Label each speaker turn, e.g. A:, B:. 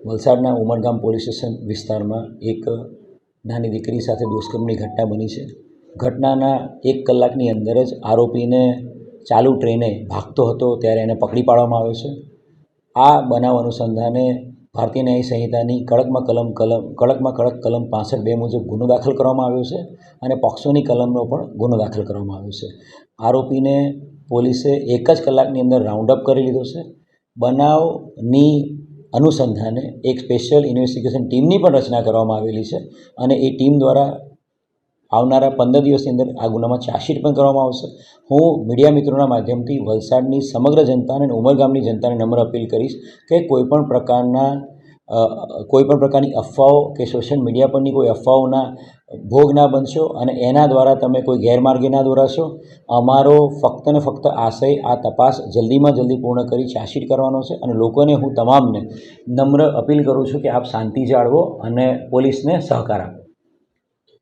A: વલસાડના Umargam police station વિસ્તારમાં એક નાની દીકરી સાથે દુષ્કર્મની ઘટના બની છે. ઘટનાના 1 કલાકની અંદર જ આરોપીને ચાલુ ટ્રેને ભાગતો હતો ત્યારે એને પકડી પાડવામાં આવ્યો છે. આ બનાવ અનુસંધાને ભારતીય ન્યાય સંહિતાની કડક કલમ 65(2) મુજબ ગુનો દાખલ કરવામાં આવ્યો છે અને પોક્સોની કલમનો પણ ગુનો દાખલ કરવામાં આવ્યો છે. આરોપીને પોલીસે 1 જ કલાકની અંદર રાઉન્ડ અપ કરી લીધો છે. બનાવની અનુસંધાને એક સ્પેશિયલ ઇન્વેસ્ટિગેશન ટીમની પણ રચના કરવામાં આવેલી છે અને એ ટીમ દ્વારા આવનારા 15 દિવસની અંદર આ ગુનામાં ચાર્જશીટ પણ કરવામાં આવશે. હું મીડિયા મિત્રોના માધ્યમથી વલસાડની સમગ્ર જનતાને અને ઉમરગામની જનતાને નમ્ર અપીલ કરીશ કે કોઈપણ પ્રકારની અફવાઓ કે સોશિયલ મીડિયા પરની કોઈ અફવાઓના ભોગ ના બનશો અને એના દ્વારા તમે કોઈ ગેરમાર્ગે ના દોરાશો. અમારો ફક્ત ને ફક્ત આશય આ તપાસ જલ્દીમાં જલ્દી પૂર્ણ કરી ચાર્જશીટ કરવાનો છે અને લોકોને હું તમામને નમ્ર અપીલ કરું છું કે આપ શાંતિ જાળવો અને પોલીસને સહકાર આપો.